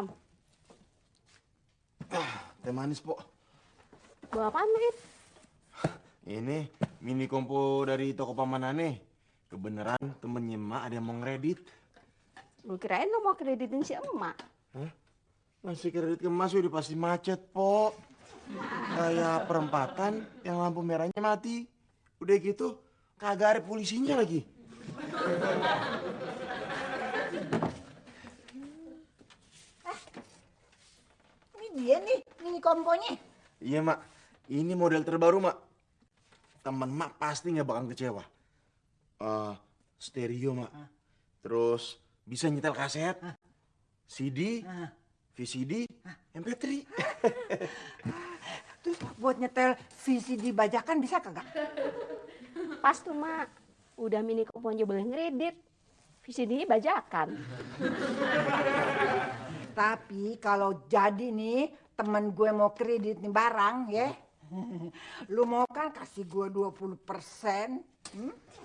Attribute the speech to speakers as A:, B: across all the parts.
A: Waalaikumsalam.
B: Teh manis, Pok.
A: Bawa apaan, Ip?
B: Ini mini kompo dari toko paman aneh. Kebeneran temennya emak ada yang mau ngeredit.
A: Lu kirain lu mau kreditin si emak?
B: Hah? Masih kredit ke Mas udah pasti macet, Pok. Kayak perempatan yang lampu merahnya mati. Udah gitu, kagak ada polisinya lagi.
C: Ini dia nih, mini komponya.
B: Iya, Mak. Ini model terbaru, Mak. Temen Mak pasti nggak bakal kecewa. Stereo, Mak. Terus bisa nyetel kaset, CD, VCD, MP3.
C: Terus buat nyetel VCD bajakan bisa kagak?
A: Pas tuh, Mak. Udah mini kompo aja boleh ngeredit. VCD bajakan.
C: Tapi kalau jadi nih temen gue mau kredit nih barang ya, lu mau kan kasih gue 20%,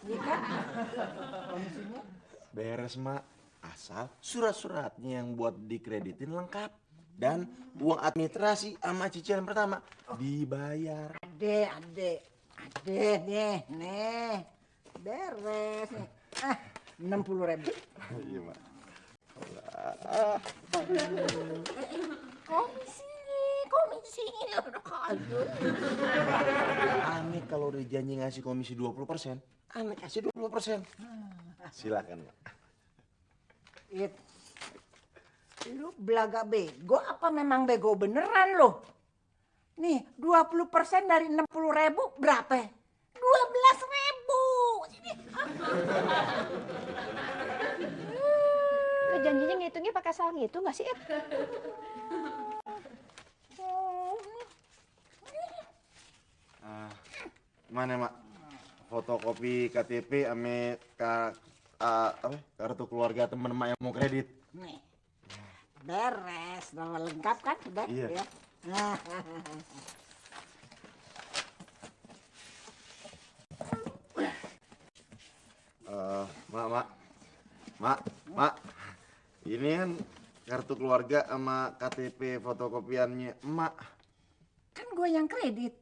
C: iya kan? Komisinya?
B: Beres, Mak. Asal surat-suratnya yang buat dikreditin lengkap. Dan uang administrasi sama cicilan pertama dibayar.
C: Ade nih, beres nih. 60.000.
B: Iya, Mak.
C: Komisi udah kaju.
B: Aneh kalau udah janji ngasih komisi 20%, aneh kasih 20%. Silakan, Mak.
C: Lu belaga bego apa memang bego beneran lu? Nih 20% dari 60.000 berapa? 12.000. Sini.
A: Lu janjinya ngitungnya pakai salah gitu nggak sih, Ip?
B: Mana, Mak? Fotokopi KTP ame kartu keluarga temen Mak yang mau kredit.
C: Nih. Beres, udah lengkap kan? Udah,
B: Iya.
C: Ya.
B: Mak. Ini kan kartu keluarga sama KTP fotokopiannya emak.
C: Kan gue yang kredit.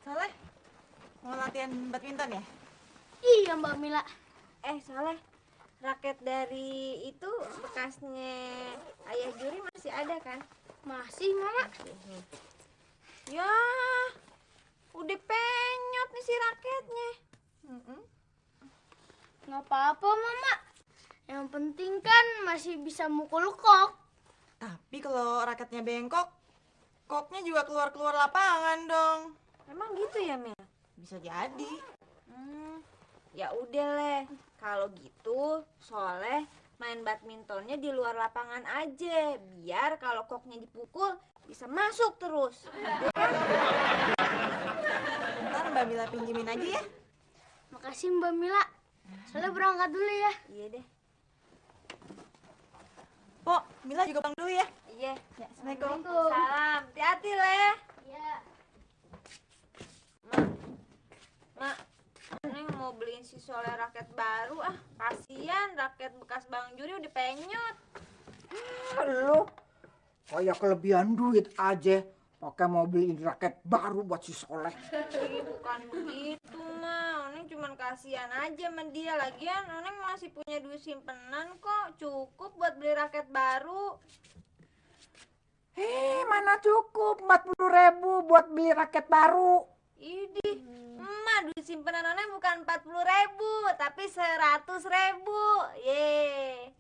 D: Soleh, mau latihan badminton ya?
E: Iya Mbak Mila.
F: Soleh, raket dari itu bekasnya Ayah Juri masih ada kan?
E: Masih Mama.
F: Ya, udah penyot nih si raketnya.
E: Nggak apa-apa Mama. Yang penting kan masih bisa mukul kok.
D: Tapi kalau raketnya bengkok, koknya juga keluar-keluar lapangan dong.
F: Emang gitu ya, Mel?
D: Bisa jadi.
F: Ya udah leh, kalau gitu Soleh main badmintonnya di luar lapangan aja, biar kalau koknya dipukul bisa masuk terus.
D: Ntar Mbak Mila pinjemin aja ya.
E: Makasih Mbak Mila. Soleh berangkat dulu ya.
F: Iya deh.
D: Pok, Mila juga pulang dulu ya.
F: Iya.
D: Ya, Assalamualaikum.
F: Salam, hati-hati leh.
E: Iya.
F: Mak, Neng mau beliin si Soleh raket baru ah. Kasian raket bekas Bang Juri udah penyot.
C: Lu kayak kelebihan duit aja pakai mau beliin raket baru buat si Soleh.
F: Ih, bukan begitu, Ma. Neng cuman kasihan aja sama dia. Lagian Neng masih punya duit simpenan kok. Cukup buat beli raket baru.
C: Mana cukup 40.000 buat beli raket baru.
F: Idih, emak duit simpanan Nona bukan 40.000, tapi 100.000. Ye.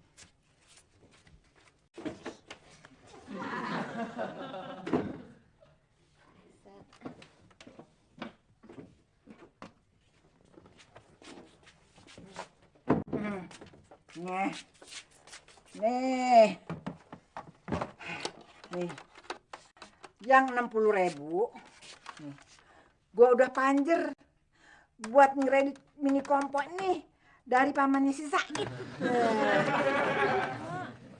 C: Nih. Nih. Nih. Yang 60.000. Nih. Gua udah panjer buat ngeredit mini kompo nih dari pamannya si Said.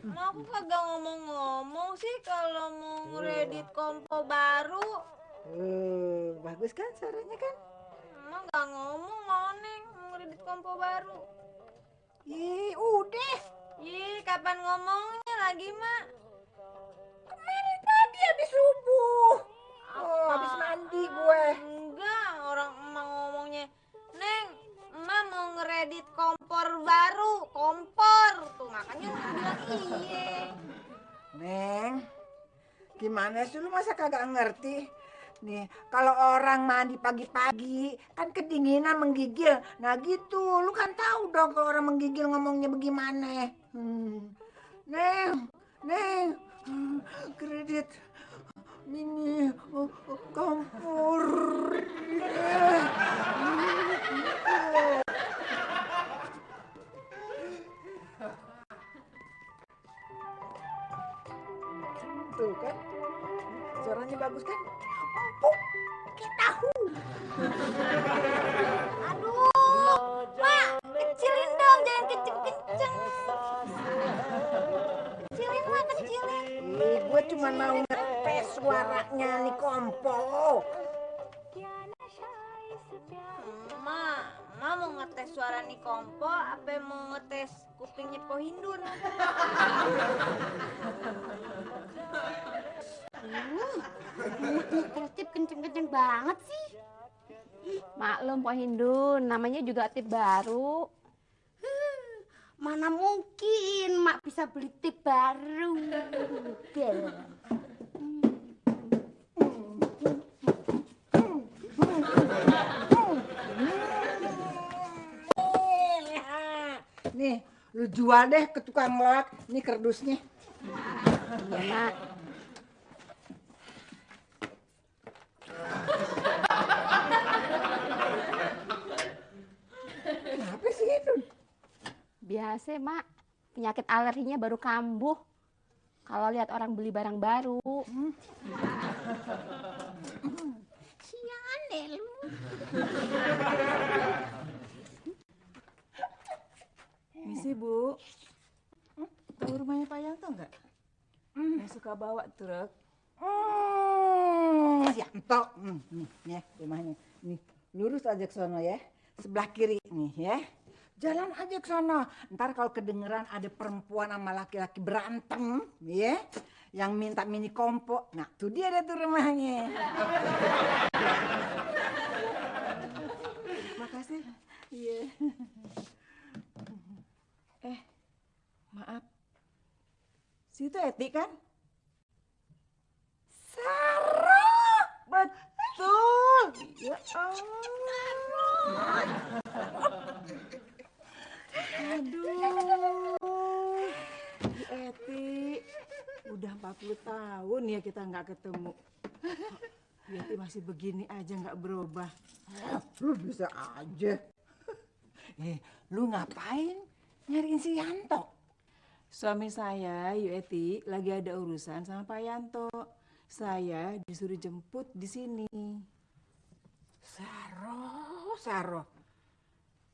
F: Mak, aku kagak ngomong-ngomong sih kalau mau ngeredit kompo baru.
C: Bagus kan suaranya kan?
F: Emak gak ngomong mau Neng mau ngeredit kompo baru.
C: Udah.
F: Kapan ngomongnya lagi, Mak?
C: Kemarin tadi habis subuh. Habis mandi gue.
F: Enggak, orang emak ngomongnya, Neng, emak mau ngeredit kompor baru, kompor. Tuh, makanya emak bilang iye.
C: Neng, gimana sih lu masa kagak ngerti? Nih, kalau orang mandi pagi-pagi kan kedinginan menggigil. Nah gitu, lu kan tahu dong kalau orang menggigil ngomongnya bagaimana. Neng, kredit mini kompor. Tuh kan, suaranya bagus kan? Empuk, kayak tahu.
F: Aduh, Mak, kecilin dong, jangan kenceng-kenceng. Kecilin, Mak, kecilin.
C: Gue cuma mau ngetes suaranya nih kompo.
F: Mak mau ngetes suara nih kompo, apa mau ngetes kupingnya Po Hindun?
E: Tip kenceng-kenceng banget sih.
A: Maklum Pak Hindun, namanya juga tip baru.
E: Mana mungkin mak bisa beli tip baru.
C: Nih, lu jual deh ke tukang lot. Ini kardusnya.
A: Iya, Mak.
C: Kenapa sih itu?
A: Biasa, Mak. Penyakit alerginya baru kambuh. Kalau lihat orang beli barang baru.
E: Siangan deh lu.
G: Misi Bu, tahu rumahnya Pak Yanto nggak? Yang suka bawa truk.
C: Yanto. Nih, rumahnya. Nih, lurus aja ke sono ya. Sebelah kiri nih ya. Jalan aja ke sono. Ntar kalau kedengeran ada perempuan sama laki-laki berantem, ya, yang minta mini kompo. Nah, tuh dia ada tuh rumahnya.
G: Makasih. Iya. Maaf. Situ Eti kan?
C: Sarah,
G: Betul. Ya Allah. Aduh. Bu Eti, udah 40 tahun ya kita nggak ketemu. Bu Eti masih begini aja nggak berubah.
C: lu bisa aja. Lu ngapain nyariin si Yanto?
G: Suami saya, Yu Eti, lagi ada urusan sama Pak Yanto. Saya disuruh jemput di sini.
C: Saro.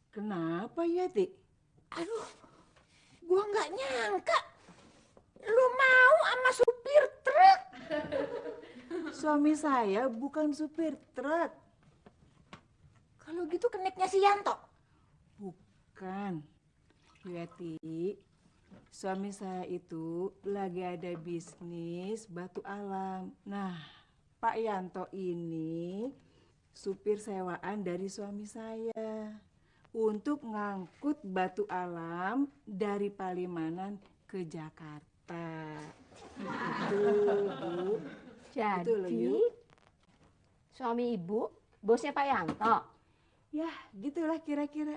G: Kenapa Yu Eti?
C: Aduh, gua nggak nyangka lu mau sama supir truk.
G: Suami saya bukan supir truk.
C: Kalau gitu keniknya si Yanto.
G: Bukan. Yu Eti, suami saya itu lagi ada bisnis batu alam. Nah, Pak Yanto ini supir sewaan dari suami saya untuk ngangkut batu alam dari Palimanan ke Jakarta. Betul, Bu. Betul loh,
A: Jadi,
G: Yu.
A: suami ibu, bosnya Pak Yanto.
G: Ya, gitulah kira-kira.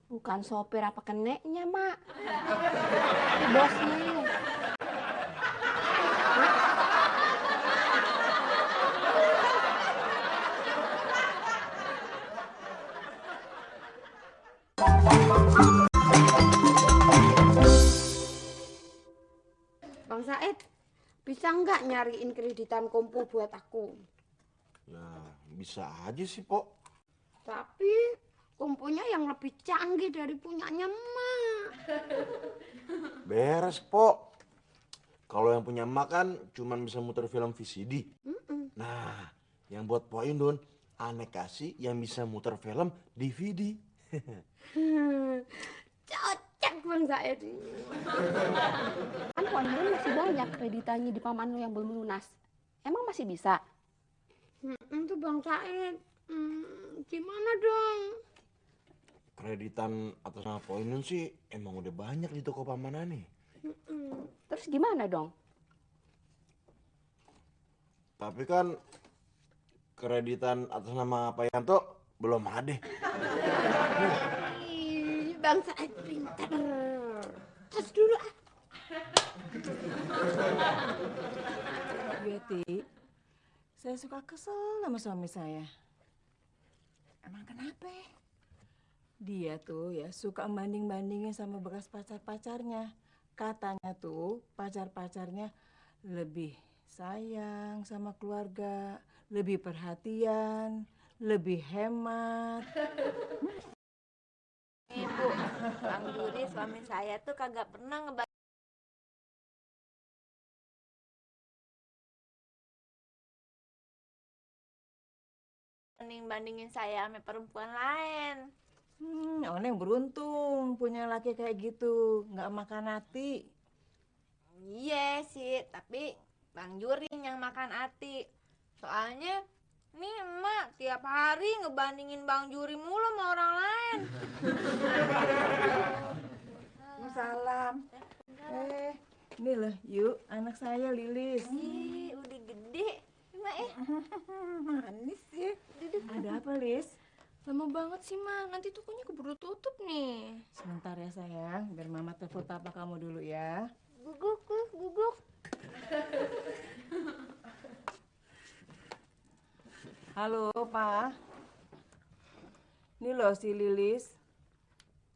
A: Bukan sopir apa keneknya, Mak. Itu bosnya.
H: Bang Said, bisa nggak nyariin kreditan kompo buat aku?
B: Ya, bisa aja sih, Pok.
H: Tapi komponya yang lebih canggih dari punyanya emak.
B: Beres, Pok. Kalau yang punya emak kan cuman bisa muter film VCD. Nah, yang buat Pok Indun, aneh kasih yang bisa muter film DVD.
H: Cocok Bang Said.
A: Kan Poin masih banyak kreditannya di paman lu yang belum lunas. Emang masih bisa?
H: Tuh Bang Said, gimana dong?
B: Kreditan atas nama Pok Indun sih emang udah banyak di toko pamanan nih.
A: Terus gimana dong?
B: Tapi kan kreditan atas nama Pak Yanto belum ada.
H: Ih, Bang Said pintar. Terus dulu ah.
G: Yeti, saya suka kesel sama suami saya.
C: Emang kenapa?
G: Dia tuh ya suka banding-bandingin sama bekas pacar-pacarnya. Katanya tuh pacar-pacarnya lebih sayang sama keluarga, lebih perhatian, lebih hemat.
F: Ibu, Bang Juri suami saya tuh kagak pernah banding-bandingin saya sama perempuan lain.
G: Orang yang beruntung punya laki kayak gitu, nggak makan hati.
F: Iya sih, tapi Bang Juri yang makan hati. Soalnya nih emak tiap hari ngebandingin Bang Juri mulu sama orang lain.
C: Salam.
G: Ini loh, yuk anak saya Lilis.
F: Ih, udah gede. Emak
C: Manis ya.
G: Ada apa, Lis?
E: Lama banget sih, Ma. Nanti tokonya keburu tutup nih.
G: Sebentar ya sayang, biar mama telepon papa kamu dulu ya.
F: guguk, guguk.
G: Halo, Pak. Ini loh si Lilis.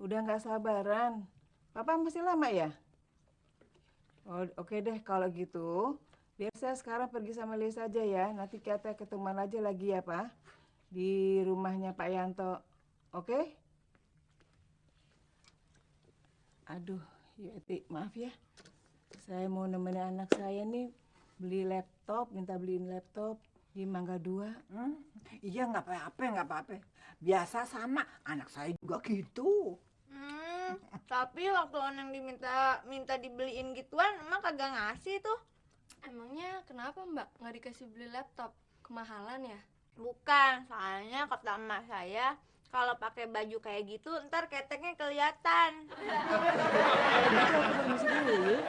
G: Udah nggak sabaran. Papa masih lama ya? Oh, oke deh kalau gitu. Biar saya sekarang pergi sama Lilis aja ya. Nanti kita ketemuan aja lagi ya, Pak. Di rumahnya Pak Yanto. Oke? Aduh, Yeti, maaf ya. Saya mau nemenin anak saya nih beli laptop, minta beliin laptop di Mangga 2.
C: Iya nggak apa-apa, nggak apa-apa. Biasa sama anak saya juga gitu.
F: Tapi waktu Oneng minta dibeliin gituan, emak kagak ngasih tuh.
E: Emangnya kenapa, Mbak? Nggak dikasih beli laptop? Kemahalan ya?
F: Bukan, soalnya kata emak saya kalau pakai baju kayak gitu ntar keteknya kelihatan.
G: Permisi dulu yuk.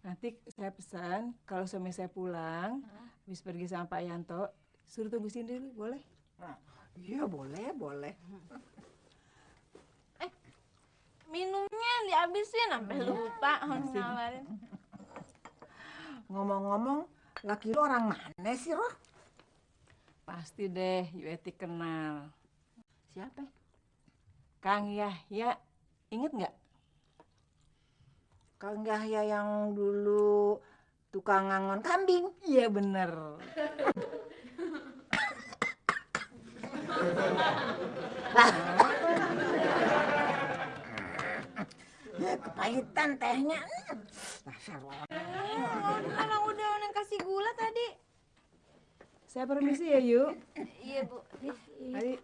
G: Nanti saya pesan kalau suami saya pulang, habis pergi sama Pak Yanto, suruh tunggu sini dulu, boleh?
C: Iya boleh, boleh.
F: Minumnya dihabisin sampai lupa nawarin.
C: Ngomong-ngomong, laki lu orang mana sih, Roh?
G: Pasti deh, Yeti kenal.
C: Siapa?
G: Kang Yahya, inget nggak?
C: Kang Yahya yang dulu tukang ngangon kambing.
G: Iya bener.
C: Ya, kepahitan tehnya. Dasar
F: Orang udah Oneng kasih gula tadi.
G: Saya permisi ya, Yuk.
F: Iya, Bu.
G: Ayo.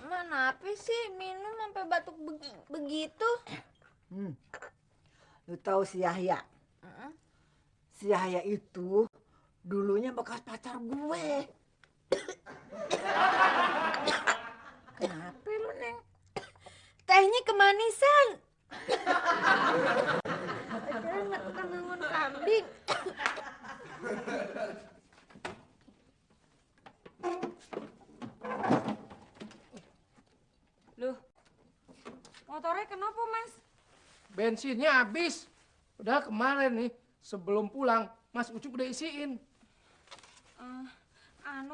F: Mana apa sih minum sampai batuk begitu?
C: Lu tahu si Yahya? Si Yahya itu dulunya bekas pacar gue. Kenapa lu, Neng?
F: tehnya kemanisan. Padahal nggak tukang ngangon kambing.
I: Loh, motornya kenapa, Mas?
J: Bensinnya habis. Udah kemarin nih, sebelum pulang, Mas Ucup udah isiin.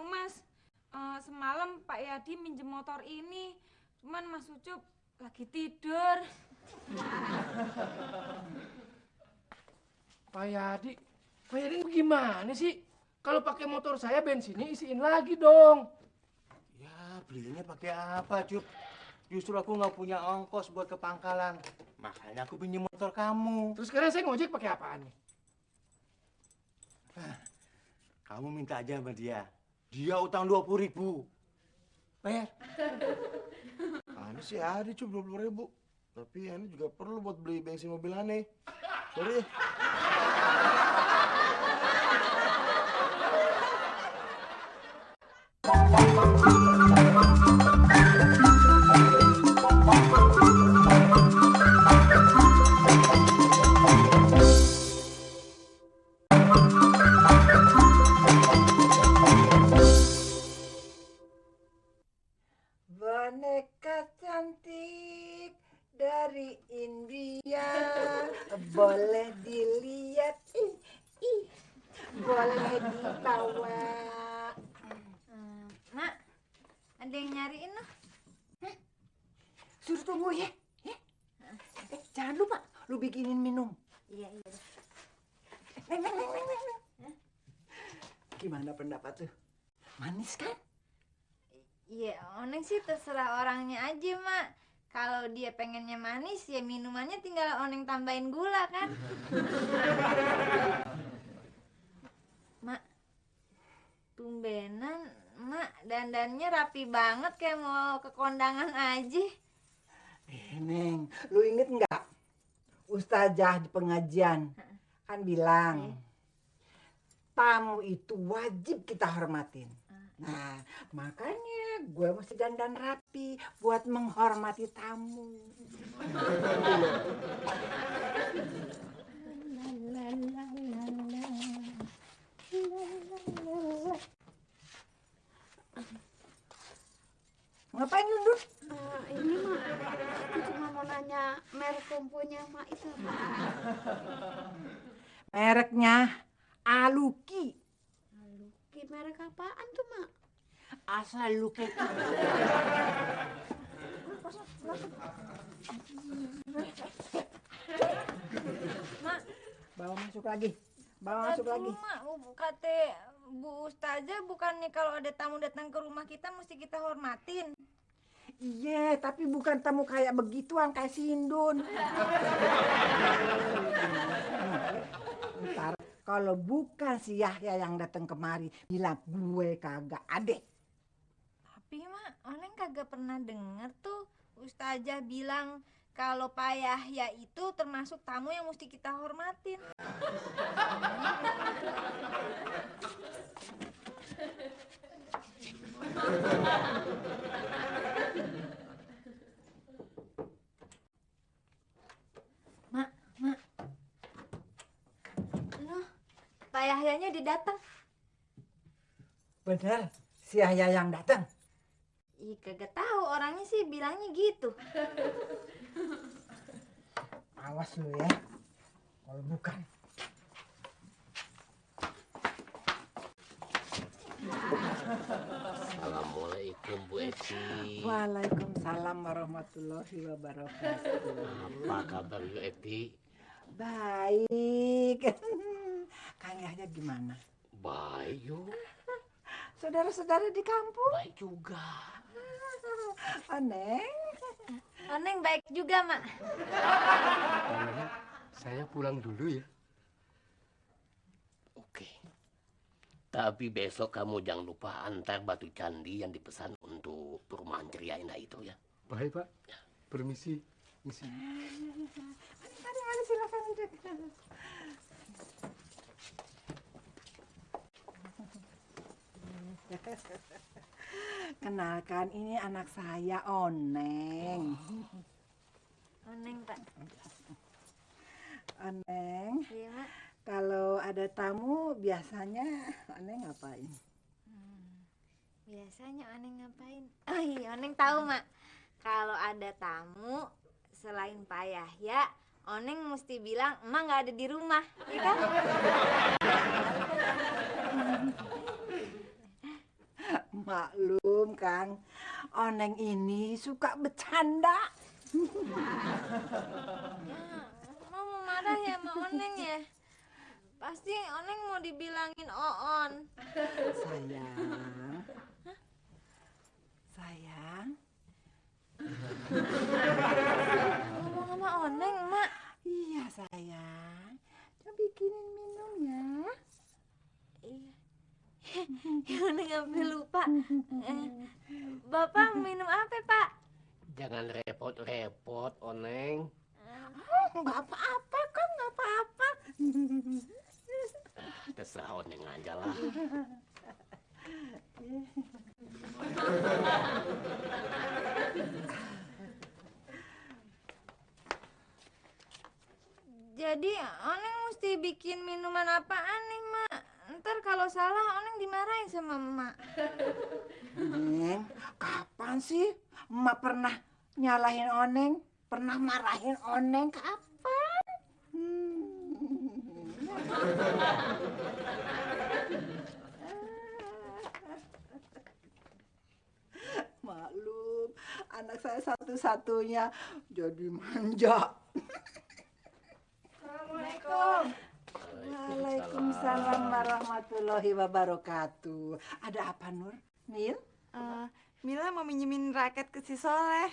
I: Mas, semalam Pak Yadi minjem motor ini, cuman Mas Ucup lagi tidur.
J: Pak Yadi gimana sih? Kalau pakai motor saya bensinnya isiin lagi dong.
B: Ya, belinya pakai apa, Cup? Justru aku nggak punya ongkos buat ke pangkalan. Makanya aku pinjam motor kamu.
J: Terus sekarang saya ngojek pakai apaan nih?
B: Kamu minta aja sama dia. Dia utang 20.000. Bayar. Aneh sih ada, Cup, 20.000. Tapi ini juga perlu buat beli bensin mobil aneh. Sorry.
C: Boneka cantik dari India, boleh dilihat, boleh dibawa.
F: Mak, ada yang nyariin loh.
C: Suruh tunggu ya. Jangan lupa, lu bikinin minum.
F: Iya, iya.
C: Neng. Gimana pendapat tuh? Manis kan?
F: Iya, Oneng sih terserah orangnya aja, Mak. Kalau dia pengennya manis, ya minumannya tinggal Oneng tambahin gula, kan? Mak, tumbenan, Mak, dandannya rapi banget kayak mau ke kondangan aja.
C: Neng, lu inget nggak? Ustazah di pengajian kan bilang, tamu itu wajib kita hormatin. Nah, makanya gue mesti dandan rapi buat menghormati tamu. Ngapain lu, Dun?
H: Ini Mak, aku cuma mau nanya merek komponya Mak itu.
C: Mereknya Aluki.
H: Aluki merek apaan tuh Mak?
C: Asal lu kayak
F: Mak,
C: bawa masuk lagi. Bawa masuk lagi.
F: Mak, kata Bu Ustazah bukannya kalau ada tamu datang ke rumah kita mesti kita hormatin.
C: Iya, tapi bukan tamu kayak begituan, kayak si Indun. Ntar kalau bukan si Yahya yang datang kemari, bilang gue kagak ada.
F: Tapi Mak, Oneng kagak pernah denger tuh Ustazah bilang kalau Pak Yahya itu termasuk tamu yang mesti kita hormatin. Mak. Loh, Pak Yahyanya udah datang.
C: Bener, si Yahya yang datang.
F: Ih, kagak tahu, orangnya sih bilangnya gitu.
C: Awas lu ya, kalau bukan.
K: Assalamualaikum Bu Eti.
C: Waalaikumsalam warahmatullahi wabarakatuh.
K: Apa kabar Bu Eti?
C: Baik. Kang Yahya gimana?
K: Baik yuk.
C: Saudara-saudara di kampung?
K: Baik juga.
C: Oneng.
F: Oneng baik juga, Mak.
K: Saya pulang dulu ya. Oke. Tapi besok kamu jangan lupa antar batu candi yang dipesan untuk perumahan Ceria Indah itu ya.
J: Baik Pak. Permisi. Misi.
C: Mari silakan duduk. Kenalkan, ini anak saya Oneng.
F: Oneng, Pak.
C: Oneng,
F: Iya, Mak.
C: kalau ada tamu biasanya Oneng ngapain?
F: Biasanya Oneng ngapain? Oh iya, Oneng tahu, Mak. Kalau ada tamu selain Pak Yahya, Oneng mesti bilang emak nggak ada di rumah, ya kan?
C: Maklum, Kang. Oneng ini suka bercanda.
F: Emak mau marah ya sama Oneng ya? Pasti Oneng mau dibilangin Oon.
C: Sayang. Sayang.
F: Ngomong sama Oneng, Mak.
C: Iya, sayang. Coba bikinin minum ya.
F: Iya. Ya Oneng sampai lupa. Bapak minum apa, Pak?
K: Jangan repot-repot, Oneng.
C: Nggak apa-apa kan, nggak apa-apa.
K: Terserah Oneng aja lah.
F: Jadi Oneng mesti bikin minuman apaan nih, Mak? Ntar kalau salah Oneng dimarahin sama Emak.
C: Neng, kapan sih emak pernah nyalahin Oneng? Pernah marahin Oneng? Kapan? Maklum, anak saya satu-satunya jadi manja. Assalamualaikum. Waalaikumsalam warahmatullahi wabarakatuh. Ada apa, Nur? Mil?
D: Mila mau minjemin raket ke si Soleh.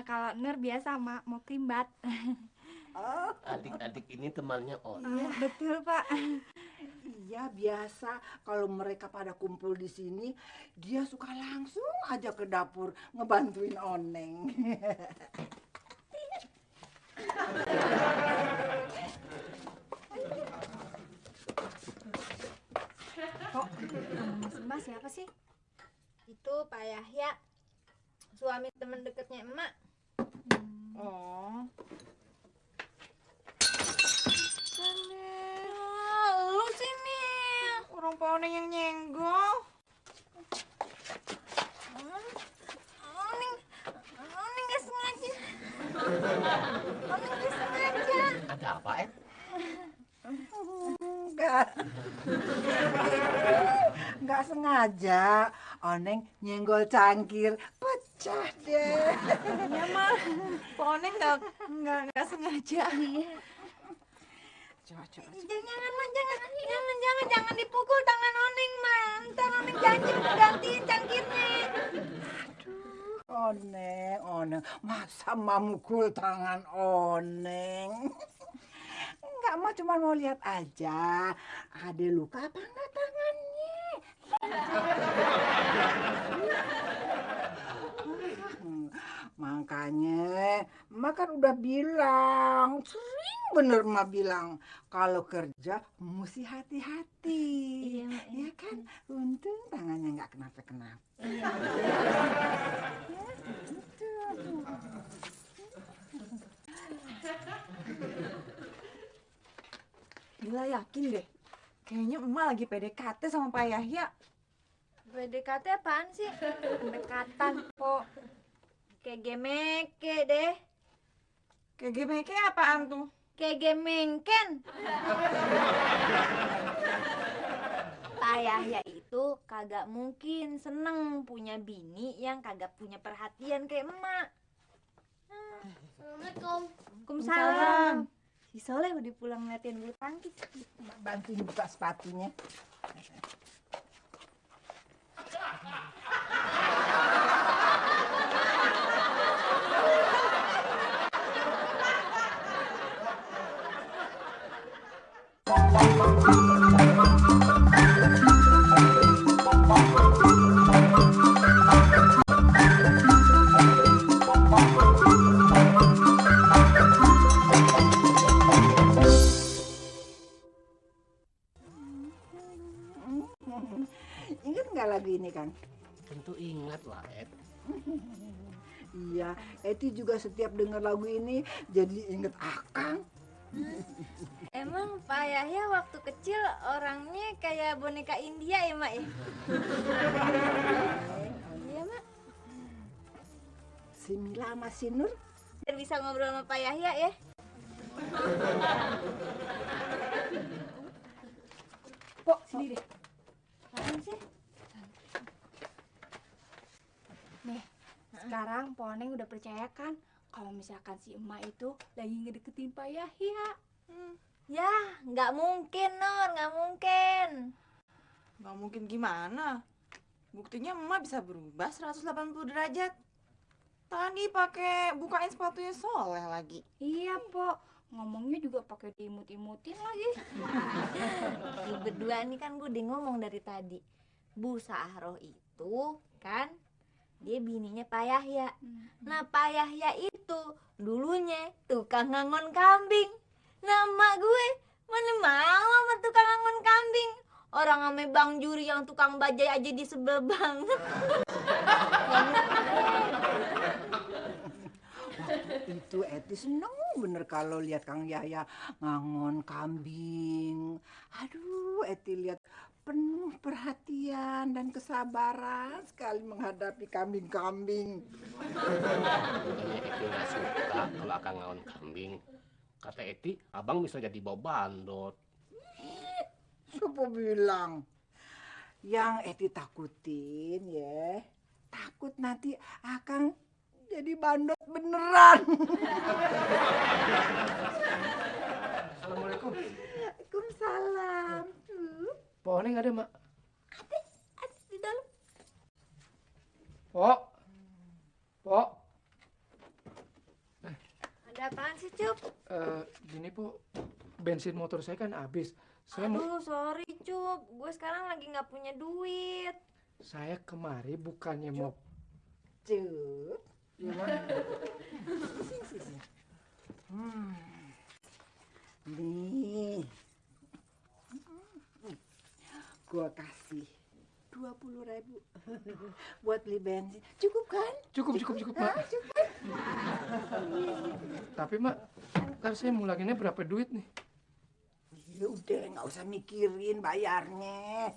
A: Kalau Nur biasa Mak mau krimbat.
K: Adik-adik ini temannya Oneng.
C: Iya, betul, Pak. Iya, biasa kalau mereka pada kumpul di sini, dia suka langsung aja ke dapur ngebantuin Oneng.
F: Kok Mas siapa sih? Itu Pak Yahya, suami teman dekatnya Emak.
D: Oh.
F: Lu sini.
D: Orang Pak Oneng yang nyenggol.
F: Oneng gak sengaja. Oneng gak sengaja.
K: Ada apa, Ed?
C: Enggak sengaja. Oneng nyenggol cangkir, pecah deh.
D: Iya, mah. Pak Oneng nggak sengaja.
C: Coba.
F: Jangan, Mak, jangan dipukul tangan Oneng, Mak. Ntar Oneng janji mau gantiin cangkirnya.
C: Oneng, masa mau mukul tangan Oneng? Enggak, mah cuma mau lihat aja. Ada luka apa enggak tangannya? Makanya, Mak kan udah bilang, sering bener Mak bilang, kalau kerja mesti hati-hati.
F: Iya, Mak.
C: Ya kan, untung tangannya nggak kenapa-kenapa.
F: Iya.
D: Mila yakin deh. Kayaknya emak lagi PDKT sama Pak Yahya.
F: PDKT apaan sih? Pendekatan kok. Kayak gemeke deh.
D: Kayak gemeke apaan tuh?
F: Kayak gemengken. Pak Yahya itu kagak mungkin seneng punya bini yang kagak punya perhatian kayak emak.
E: Assalamualaikum.
F: Waalaikumsalam. Si Soleh udah pulang ngeliatin bulu tangkis.
C: Bantuin buka sepatunya. Ingat nggak lagu ini, Kang?
K: Tentu ingat lah, Ed.
C: Iya, Eti juga setiap dengar lagu ini jadi inget Akang.
F: Emang Pak Yahya waktu kecil orangnya kayak boneka India ya, Mak ya? Iya, Mak.
C: Si Mila sama si Nur
F: Biar bisa ngobrol sama Pak Yahya ya.
A: Pok, sini deh.
F: Apaan sih?
A: Nih, sekarang Poneng udah percaya kan kalau misalkan si emak itu lagi ngedeketin Pak Yahya.
F: Ya, nggak mungkin, Nur, nggak mungkin.
D: Nggak mungkin gimana? Buktinya emak bisa berubah 180 derajat. Tadi pakai bukain sepatunya Soleh lagi.
A: Iya, Pok. Ngomongnya juga pakai diimut-imutin lagi.
F: Lu berdua nih kan gue udah ngomong dari tadi. Bu Sahroh itu kan dia bininya Pak Yahya. Nah, Pak Yahya itu dulunya tukang ngangon kambing. Nah, emak gue mana mau sama tukang ngangon kambing. Orang ame Bang Juri yang tukang bajai aja disebel banget.
C: itu Eti seneng bener kalau lihat Kang Yahya ngangon kambing. Aduh, Eti lihat penuh perhatian dan kesabaran sekali menghadapi kambing-kambing.
K: Bukannya Eti nggak suka kalau akang ngawon kambing. Kata Eti, abang bisa jadi bawa bandot.
C: Siapa bilang? Yang Eti takutin ya, takut nanti Akang jadi bandot beneran.
J: Assalamualaikum.
C: Waalaikumsalam.
J: Poneng ada, Mak?
F: Ada di dalam.
J: Pok. Pok.
F: Ada apaan sih, Cup?
J: Gini, Pok. Bensin motor saya kan habis.
F: Aduh, sorry, Cup. Gue sekarang lagi nggak punya duit.
J: Saya kemari bukannya mau...
C: Cup.
J: Gimana?
C: Nih. Gua kasih 20.000 buat beli bensin. Cukup kan?
J: Cukup, Mak.
C: Cukup.
J: Tapi, Mak, ntar saya mulanginnya berapa duit nih?
C: Ya udah, nggak usah mikirin bayarnya.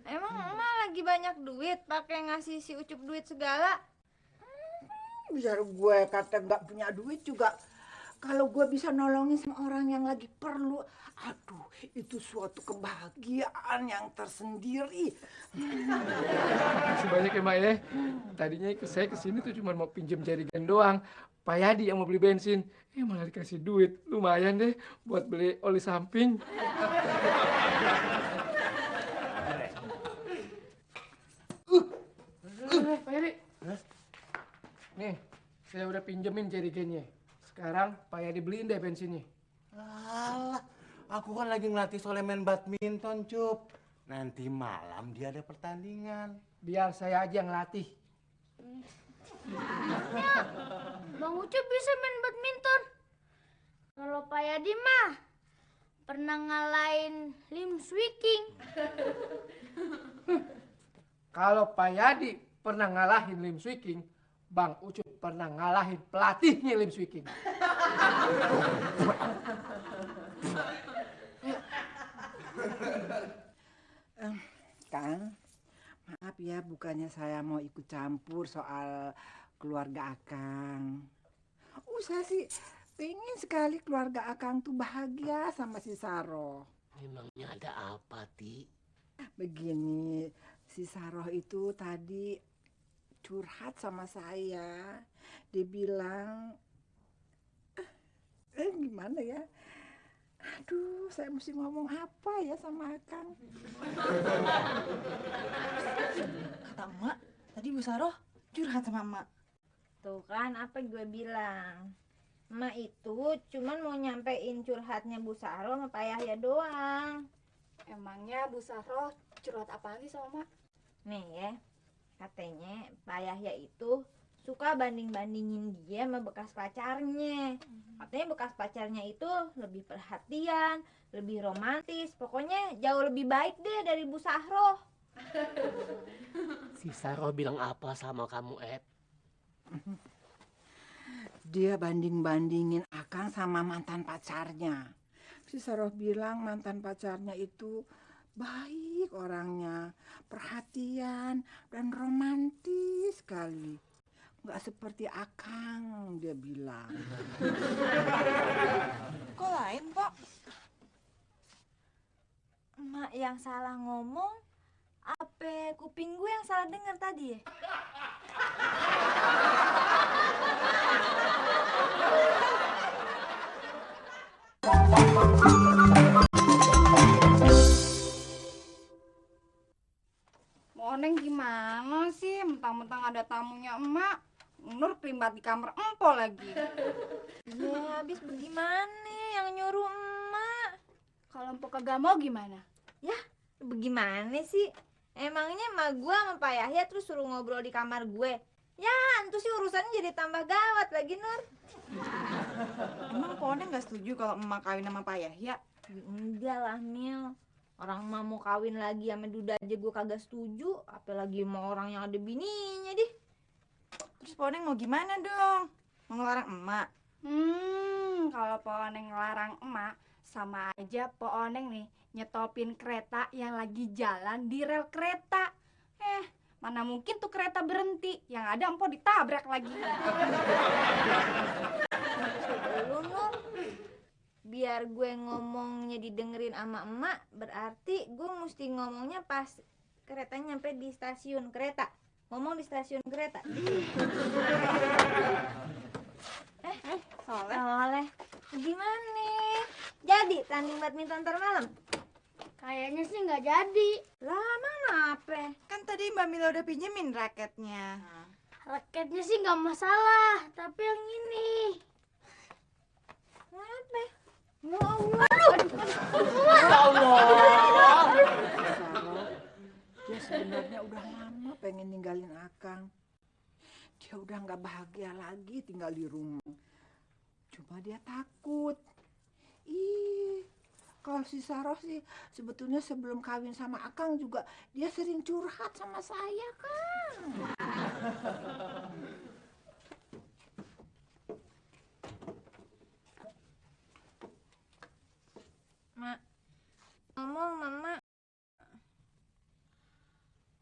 F: Emang emak lagi banyak duit pakai ngasih si Ucup duit segala?
C: Biar gue kata nggak punya duit juga, kalau gue bisa nolongin sama orang yang lagi perlu, aduh, itu suatu kebahagiaan yang tersendiri.
J: Makasih banyak ya, Mak ya. Tadinya saya kesini tuh cuma mau pinjem jarigan doang. Pak Yadi yang mau beli bensin. Malah dikasih duit. Lumayan deh buat beli oli samping. Pak Yadi. Nih, saya udah pinjemin jerigennya. Sekarang Pak Yadi beliin deh bensinnya.
B: Alah, aku kan lagi ngelatih Soleh main badminton, Cup. Nanti malam dia ada pertandingan.
J: Biar saya aja ngelatih.
E: Bang Ucup bisa main badminton. Kalau Pak Yadi mah pernah ngalahin Lim Swiking.
J: Kalau Pak Yadi pernah ngalahin Lim Swiking, Bang Ucup pernah ngalahin pelatihnya Lim Swiking.
C: Kang, maaf ya, bukannya saya mau ikut campur soal keluarga Akang. Saya sih pengen sekali keluarga Akang tuh bahagia sama si Saroh.
K: Memangnya ada apa, Ti?
C: Begini, si Saroh itu tadi curhat sama saya. Dia bilang, gimana ya? Aduh, saya mesti ngomong apa ya sama Akang?
D: Kata emak, tadi Bu Saroh curhat sama emak.
F: Tuh kan apa gue bilang. Emak itu cuman mau nyampein curhatnya Bu Sahroh sama Pak Yahya doang.
A: Emangnya Bu Sahroh curhat apa sih sama Mak?
F: Nih ya, katanya Pak Yahya itu suka banding-bandingin dia sama bekas pacarnya. Katanya bekas pacarnya itu lebih perhatian, lebih romantis. Pokoknya jauh lebih baik deh dari Bu Sahroh.
K: Si Saroh bilang apa sama kamu, Ed?
C: Dia banding-bandingin Akang sama mantan pacarnya. Si Saroh bilang mantan pacarnya itu baik orangnya, perhatian dan romantis sekali. Nggak seperti Akang, dia bilang.
D: Kok lain, Pok?
F: Emak yang salah ngomong, apa kuping gue yang salah dengar tadi ya?
A: Moneng gimana sih? Mentang-mentang ada tamunya emak, Nur kelimbat di kamar empol lagi.
F: Ya habis bagaimana yang nyuruh emak?
A: Kalau empok kagak mau gimana?
F: Ya bagaimana sih? Emangnya emak gue sama Pak Yahya terus suruh ngobrol di kamar gue? Ya itu sih urusannya jadi tambah gawat lagi Nur.
D: Emang Poneng nggak setuju kalau emak kawin sama Pak Yahya?
F: Ya, enggak lah Mil. Orang emak mau kawin lagi sama Duda aja gue kagak setuju. Apalagi mau orang yang ada bininya deh.
D: Terus Poneng mau gimana dong? Mau ngelarang emak?
A: Kalau Po Oneng ngelarang emak, sama aja Po Oneng nih nyetopin kereta yang lagi jalan di rel kereta. Mana mungkin tuh kereta berhenti, yang ada empok ditabrak lagi.
F: Lu Nur, biar gue ngomongnya didengerin sama emak, berarti gue mesti ngomongnya pas keretanya nyampe di stasiun kereta. Ngomong di stasiun kereta. Soleh. Gimana? Jadi tanding badminton ntar malam?
E: Kayaknya sih nggak jadi.
F: Lah emang kenapa?
D: Kan tadi Mbak Mila udah pinjemin raketnya.
E: Raketnya sih nggak masalah, tapi yang ini.
F: Kenapa?
C: Dia sebenarnya udah lama pengen ninggalin Akang. Dia udah nggak bahagia lagi tinggal di rumah. Cuma dia takut. Kalau si Saroh sih sebetulnya sebelum kawin sama Akang juga dia sering curhat sama saya, Kang.
F: Mak, ngomong Mama.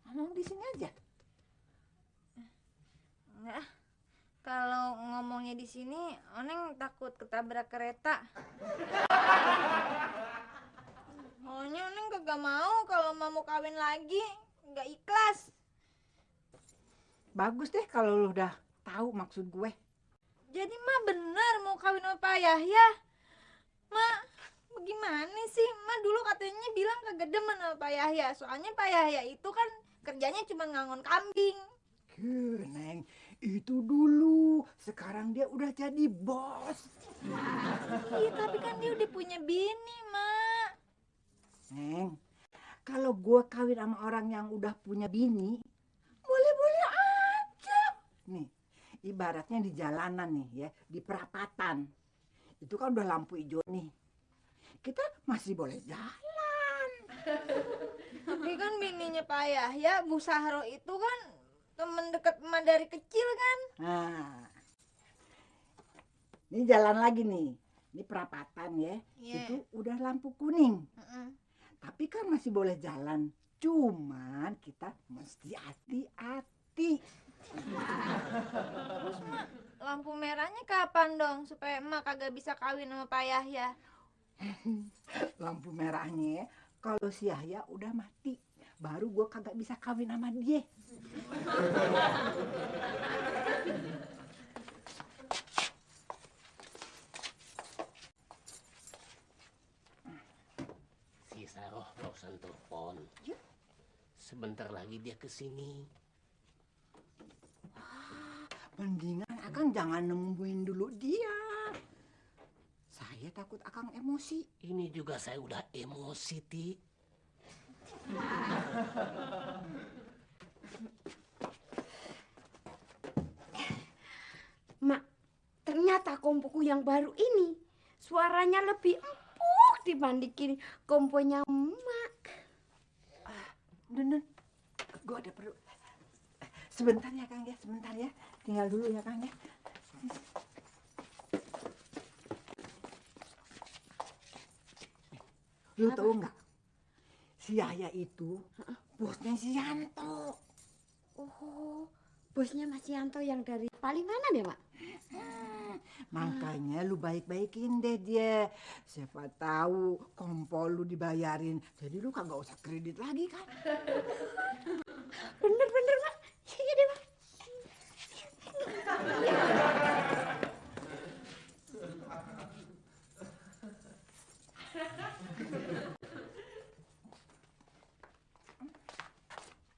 C: Ngomong di sini aja.
F: Enggak. Kalau ngomongnya di sini, Oneng takut ketabrak kereta. Pokoknya Oneng kagak mau kalau mau kawin lagi, nggak ikhlas.
C: Bagus deh kalau lu udah tahu maksud gue.
F: Jadi Ma benar mau kawin sama Pak Yahya. Ma, bagaimana sih? Ma dulu katanya bilang kagak demen sama Pak Yahya. Soalnya Pak Yahya itu kan kerjanya cuma ngangon kambing.
C: Neng, itu dulu. Sekarang dia udah jadi bos.
F: Iya, tapi kan dia udah punya bini, Mak.
C: Neng, kalau gue kawin sama orang yang udah punya bini, boleh-boleh aja. Nih, ibaratnya di jalanan nih ya, di perapatan. Itu kan udah lampu hijau nih. Kita masih boleh jalan.
F: Tapi kan bininya Pak Yahya, Bu Sahro itu kan temen deket emak dari kecil kan.
C: Nah, ini jalan lagi nih. Ini perapatan ya.
F: Iya.
C: Itu udah lampu kuning. Tapi kan masih boleh jalan. Cuman kita mesti hati-hati.
F: Terus Mak, lampu merahnya kapan dong supaya emak kagak bisa kawin sama Pak Yahya?
C: Lampu merahnya kalau si Yahya udah mati, baru gue kagak bisa kawin sama dia.
K: Si Saroh barusan telepon. Sebentar lagi dia kesini.
C: Mendingan Akang jangan nemuin dulu dia. Saya takut Akang emosi.
K: Ini juga saya udah emosi, Ti.
H: Mak, ternyata kompoku yang baru ini suaranya lebih empuk dibandingin komponya Mak.
C: Bener, Gue ada perlu. Sebentar ya Kang ya, sebentar ya. Tinggal dulu ya Kang ya. Lu tahu nggak? Si Yaya itu bosnya si Yanto.
H: Oh, bosnya Mas Yanto yang dari Palimanan ya, Mak?
C: Makanya lu baik-baikin deh dia. Siapa tahu kompol lu dibayarin. Jadi lu kagak usah kredit lagi kan?
H: Bener, Mak. Iya deh, Mak.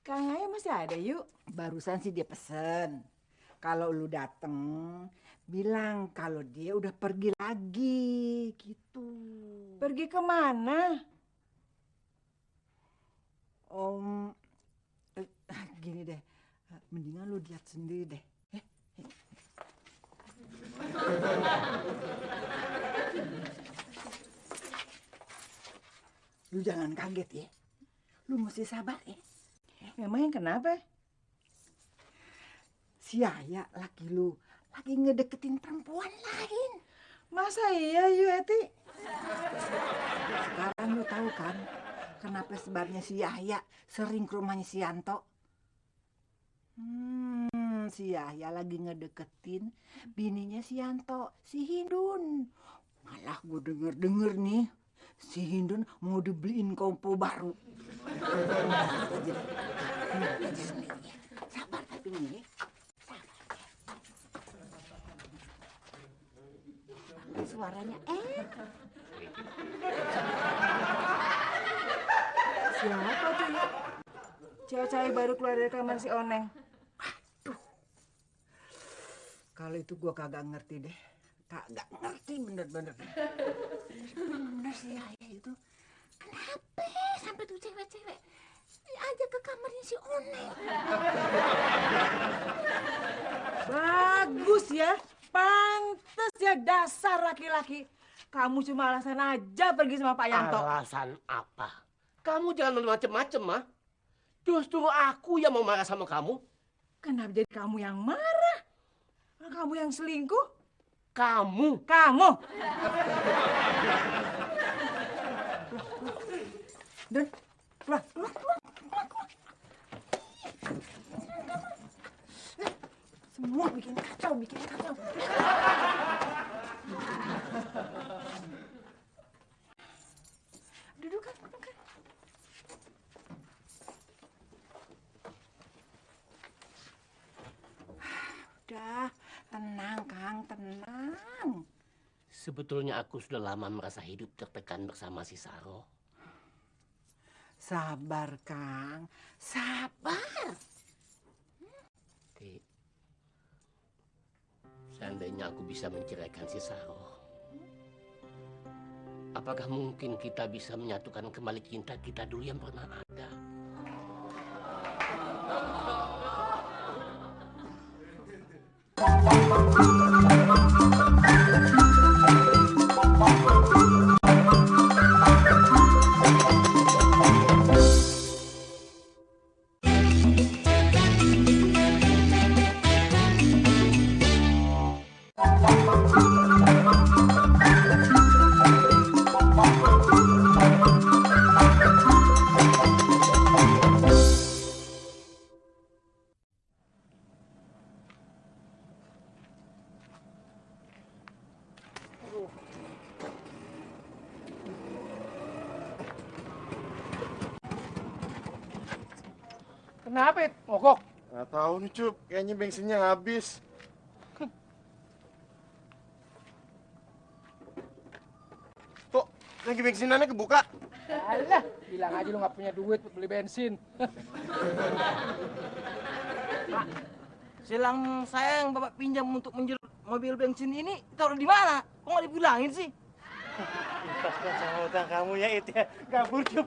G: Kang Yaya masih ada yuk.
C: Barusan sih dia pesen. Kalau lu dateng, bilang kalau dia udah pergi lagi, gitu.
G: Pergi kemana?
C: Gini deh, mendingan lu lihat sendiri deh. Lu jangan kaget ya. Lu mesti sabar ya.
G: Memang kenapa?
C: Si Yaya laki lu lagi ngedeketin perempuan lain.
G: Masa iya Yu Eti?
C: Sekarang lu tahu kan kenapa sebabnya si Yaya sering ke rumahnya si Yanto? Si Yaya lagi ngedeketin bininya si Yanto, si Hindun. Malah gue denger nih, si Hindun mau dibeliin kompo baru. Sabar tapi nih. Suaranya
G: Siapa tuh ya? Cewek-cewek baru keluar dari kamar si Oneng.
C: Kalau itu gua kagak ngerti deh. Kagak ngerti bener-bener. Bener sih Yaya itu. Kenapa sampai tuh cewek-cewek aja ke kamarnya si Oneng?
G: Bagus ya. Pantes ya dasar laki-laki. Kamu cuma alasan aja pergi sama Pak Yanto.
K: Alasan apa? Kamu jangan macem-macem, mah. Justru aku yang mau marah sama kamu.
G: Kenapa jadi kamu yang marah? Kamu yang selingkuh?
K: Kamu.
C: Dan keluar. Semua bikin kacau. Duduk kan. Udah, tenang Kang, tenang.
K: Sebetulnya aku sudah lama merasa hidup tertekan bersama si Saro.
C: Sabar Kang, sabar.
K: Ti, seandainya aku bisa menceraikan si Saro, apakah mungkin kita bisa menyatukan kembali cinta kita dulu yang pernah ada?
J: Kenapa, mogok?
B: Nggak tahu nih, Cup. Kayaknya bensinnya habis. Kok tangki bensinannya kebuka?
J: Alah, bilang aja lu nggak punya duit buat beli bensin.
L: Pak, silang saya yang Bapak pinjam untuk menjual mobil bensin ini taruh di mana? Kok nggak dibilangin sih?
B: Pas sama utang kamu ya, It ya. Kabur, Cup.